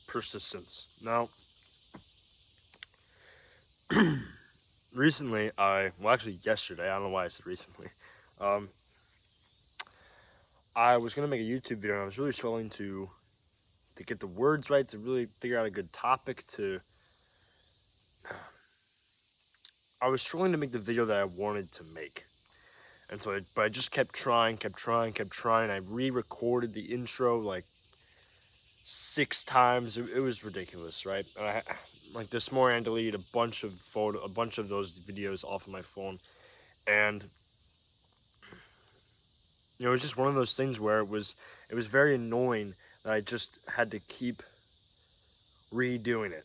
Persistence. Now, recently, actually yesterday, I don't know why I said recently, um, I was gonna make a YouTube video and I was really struggling to get the words right, to really figure out a good topic to. I was struggling to make the video that I wanted to make. And so, but I just kept trying, kept trying, kept trying. I re-recorded the intro like 6 times. It was ridiculous, right? Like this morning, I deleted a bunch of those videos off of my phone, and it was just one of those things where it was very annoying that I just had to keep redoing it.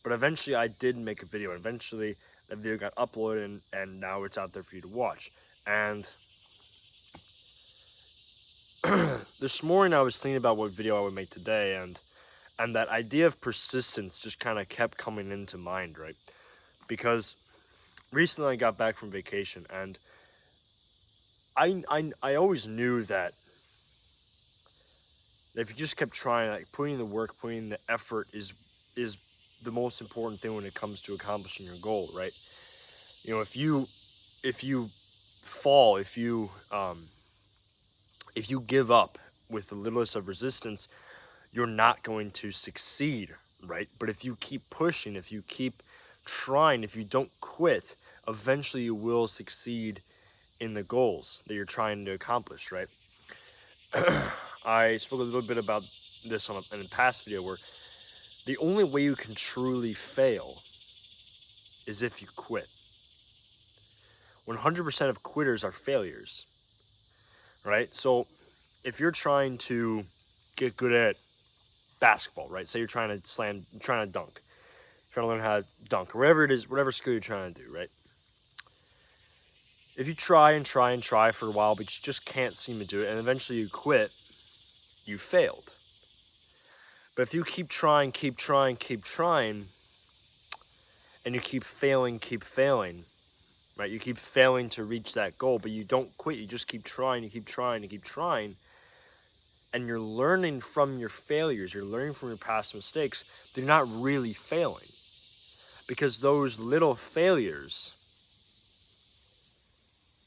But eventually, I did make a video. And eventually, that video got uploaded, and now it's out there for you to watch. And this morning, I was thinking about what video I would make today, and that idea of persistence just kind of kept coming into mind, right? Because recently I got back from vacation, and I always knew that if you just kept trying, like putting the work, putting the effort is the most important thing when it comes to accomplishing your goal, right? If you fall, if you give up with the littlest of resistance, you're not going to succeed, right? But if you keep pushing, if you keep trying, if you don't quit, eventually you will succeed in the goals that you're trying to accomplish, right? I spoke a little bit about this in a past video where the only way you can truly fail is if you quit. 100% of quitters are failures, right? So if you're trying to get good at basketball, right? Say you're trying to dunk, trying to learn how to dunk, or whatever it is, whatever skill you're trying to do, right? If you try and try and try for a while, but you just can't seem to do it, and eventually you quit, you failed. But if you keep trying, and you keep failing, right? You keep failing to reach that goal, but you don't quit. You just keep trying, you keep trying, you keep trying. And you're learning from your failures. You're learning from your past mistakes. They're not really failing. Because those little failures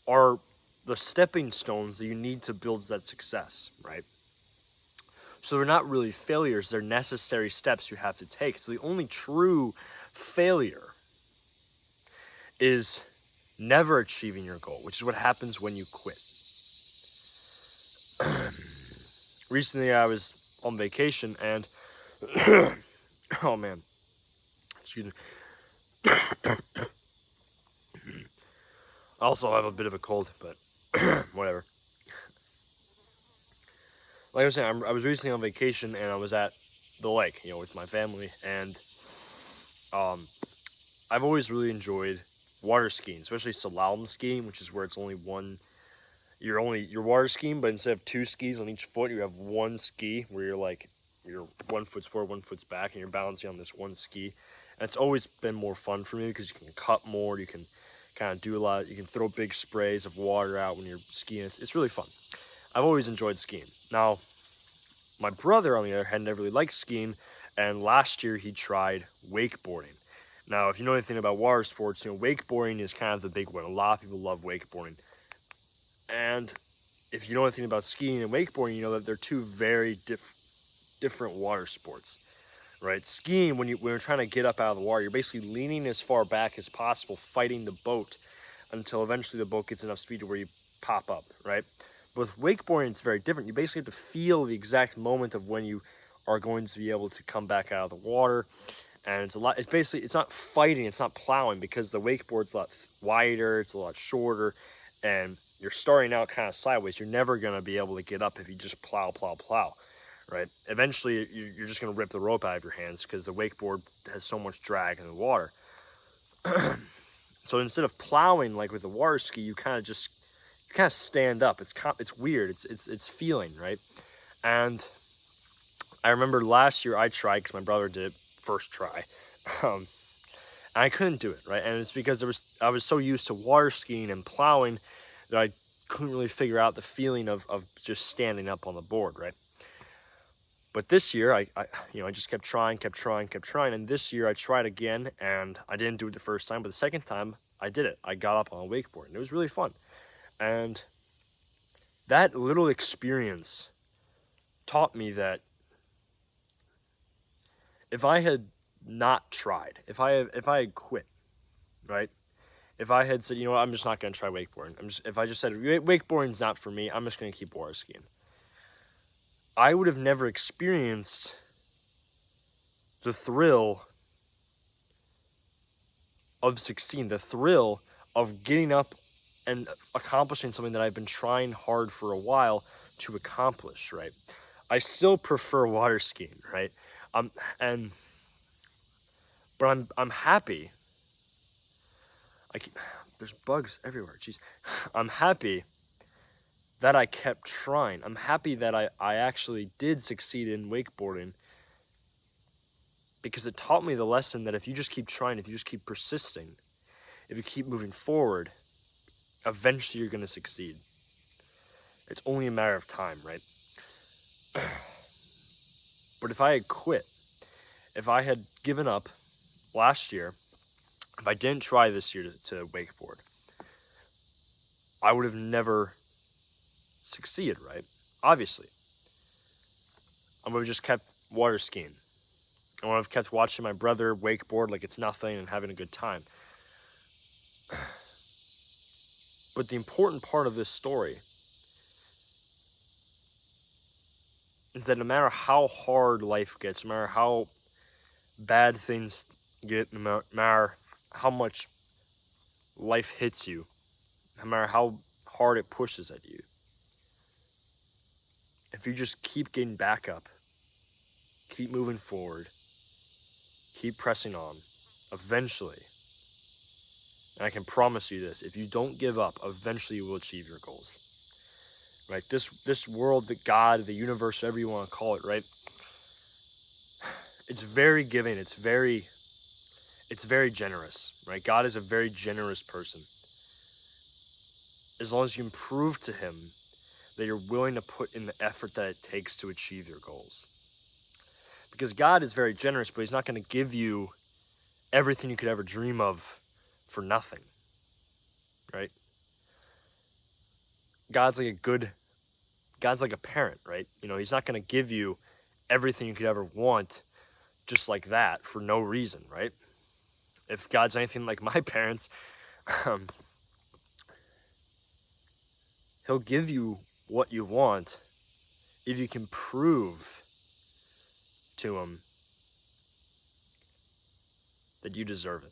are the stepping stones that you need to build that success, right? So they're not really failures. They're necessary steps you have to take. So the only true failure is never achieving your goal, which is what happens when you quit. Recently, I was on vacation and oh man, excuse me. I also have a bit of a cold, but whatever. Like I was saying, I was recently on vacation and I was at the lake, with my family, and I've always really enjoyed water skiing, especially slalom skiing, which is where it's only one. You're water skiing, but instead of 2 skis on each foot, you have 1 ski where you're 1 foot's forward, 1 foot's back, and you're balancing on this 1 ski. And it's always been more fun for me because you can cut more, you can kind of do a lot, you can throw big sprays of water out when you're skiing. It's really fun. I've always enjoyed skiing. Now, my brother, on the other hand, never really liked skiing, and last year he tried wakeboarding. Now, if you know anything about water sports, wakeboarding is kind of the big one. A lot of people love wakeboarding. And if you know anything about skiing and wakeboarding, you know that they're two very different water sports, right? Skiing, when you're trying to get up out of the water, you're basically leaning as far back as possible, fighting the boat until eventually the boat gets enough speed to where you pop up, right? But with wakeboarding, it's very different. You basically have to feel the exact moment of when you are going to be able to come back out of the water. And it's not fighting, it's not plowing, because the wakeboard's a lot wider, it's a lot shorter, and you're starting out kind of sideways. You're never going to be able to get up if you just plow, right? Eventually, you're just going to rip the rope out of your hands because the wakeboard has so much drag in the water. So instead of plowing like with the water ski, you kind of stand up. It's weird. It's feeling, right? And I remember last year I tried because my brother did it first try. And I couldn't do it, right? And it's because I was so used to water skiing and plowing that I couldn't really figure out the feeling of just standing up on the board, right? But this year, I just kept trying, and this year I tried again, and I didn't do it the first time, but the second time I did it. I got up on a wakeboard, and it was really fun. And that little experience taught me that if I had not tried, if I had quit, right? If I had said, you know what, I'm just not going to try wakeboarding. If I just said wakeboarding's not for me, I'm just going to keep water skiing. I would have never experienced the thrill of succeeding, the thrill of getting up and accomplishing something that I've been trying hard for a while to accomplish, right? I still prefer water skiing, right? And but I'm happy. There's bugs everywhere. Jeez, I'm happy that I kept trying. I'm happy that I actually did succeed in wakeboarding, because it taught me the lesson that if you just keep trying, if you just keep persisting, if you keep moving forward, eventually you're going to succeed. It's only a matter of time, right? But if I had quit, if I had given up last year, if I didn't try this year to wakeboard, I would have never succeeded, right? Obviously. I would have just kept water skiing. I would have kept watching my brother wakeboard like it's nothing and having a good time. But the important part of this story is that no matter how hard life gets, no matter how bad things get, no matter how much life hits you, no matter how hard it pushes at you, if you just keep getting back up, keep moving forward, keep pressing on, eventually, and I can promise you this, if you don't give up, eventually you will achieve your goals. Right? This world, the God, the universe, whatever you want to call it, right? It's very giving, it's very generous, right? God is a very generous person. As long as you can prove to him that you're willing to put in the effort that it takes to achieve your goals. Because God is very generous, but he's not going to give you everything you could ever dream of for nothing, right? God's like a parent, right? You know, he's not going to give you everything you could ever want just like that for no reason, right? If God's anything like my parents, he'll give you what you want if you can prove to him that you deserve it.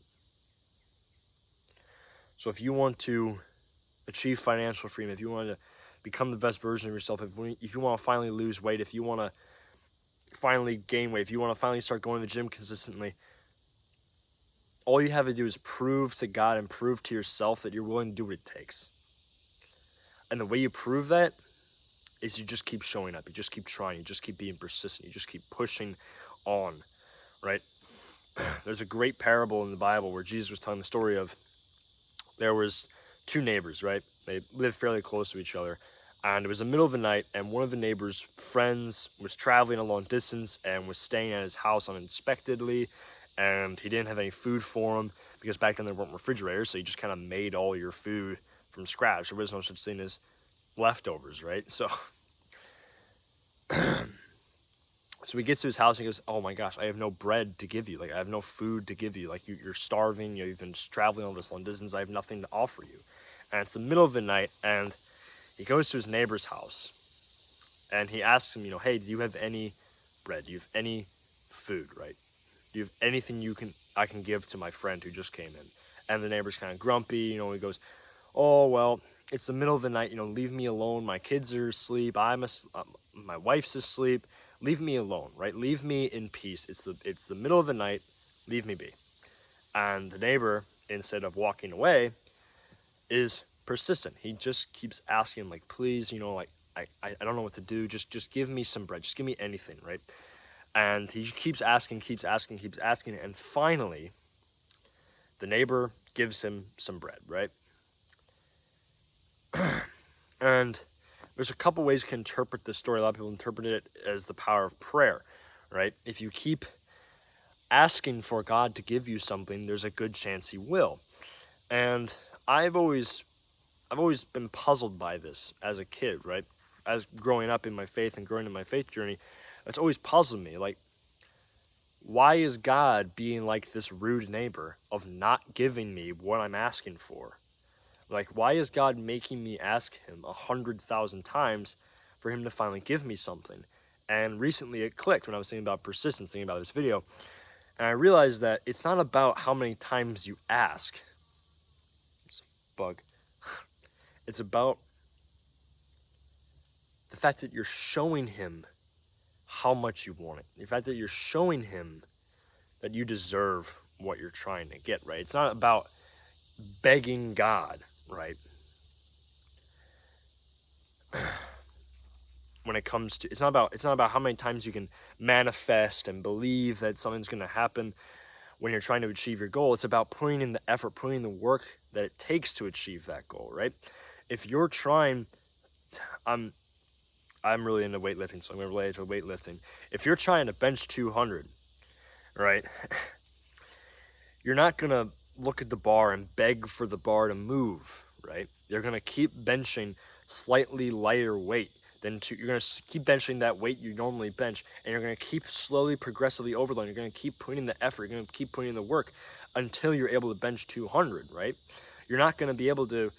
So if you want to achieve financial freedom, if you want to become the best version of yourself, if you want to finally lose weight, if you want to finally gain weight, if you want to finally start going to the gym consistently, all you have to do is prove to God and prove to yourself that you're willing to do what it takes. And the way you prove that is you just keep showing up, you just keep trying, you just keep being persistent, you just keep pushing on, right? There's a great parable in the Bible where Jesus was telling the story of, there was two neighbors, right? They lived fairly close to each other, and it was the middle of the night, and one of the neighbors' friends was traveling a long distance and was staying at his house unexpectedly, and he didn't have any food for him, because back then there weren't refrigerators, so you just kind of made all your food from scratch. There was no such thing as leftovers, right? So so he gets to his house and he goes, oh my gosh, I have no bread to give you. Like, I have no food to give you. Like, you're starving. You've been traveling all this long distance. I have nothing to offer you. And it's the middle of the night, and he goes to his neighbor's house, and he asks him, hey, do you have any bread? Do you have any food, right? Do you have anything I can give to my friend who just came in? And the neighbor's kind of grumpy, he goes, oh, well, it's the middle of the night, leave me alone. My kids are asleep. My wife's asleep. Leave me alone, right? Leave me in peace. It's the middle of the night. Leave me be. And the neighbor, instead of walking away, is persistent. He just keeps asking, like, please, I don't know what to do. Just give me some bread. Just give me anything, right? And he keeps asking, and finally, the neighbor gives him some bread, right? And there's a couple ways you can interpret this story. A lot of people interpret it as the power of prayer, right? If you keep asking for God to give you something, there's a good chance he will. And I've always been puzzled by this as a kid, right? As growing up in my faith and growing in my faith journey, it's always puzzled me. Like, why is God being like this rude neighbor of not giving me what I'm asking for? Like, why is God making me ask him 100,000 times for him to finally give me something? And recently it clicked when I was thinking about persistence, thinking about this video. And I realized that it's not about how many times you ask. It's a bug. It's about the fact that you're showing him how much you want it. The fact that you're showing him that you deserve what you're trying to get, right? It's not about begging God, right? When it comes to, it's not about how many times you can manifest and believe that something's going to happen when you're trying to achieve your goal. It's about putting in the effort, putting in the work that it takes to achieve that goal, right? If you're trying, I'm really into weightlifting, so I'm going to relate it to weightlifting. If you're trying to bench 200, right, you're not going to look at the bar and beg for the bar to move, right? You're going to keep benching slightly lighter weight than you're going to keep benching that weight you normally bench, and you're going to keep slowly, progressively overloading. You're going to keep putting in the effort. You're going to keep putting in the work until you're able to bench 200, right? You're not going to be able to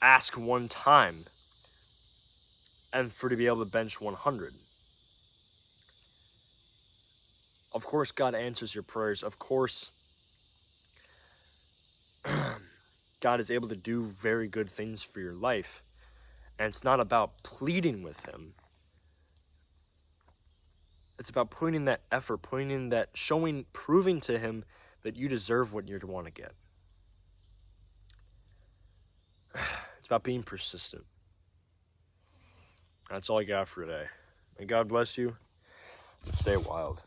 ask one time and to be able to bench 100. Of course, God answers your prayers. Of course, God is able to do very good things for your life. And it's not about pleading with him. It's about putting in that effort, putting in that proving to him that you deserve what you're to want to get. It's about being persistent. That's all I got for today. May God bless you and stay wild.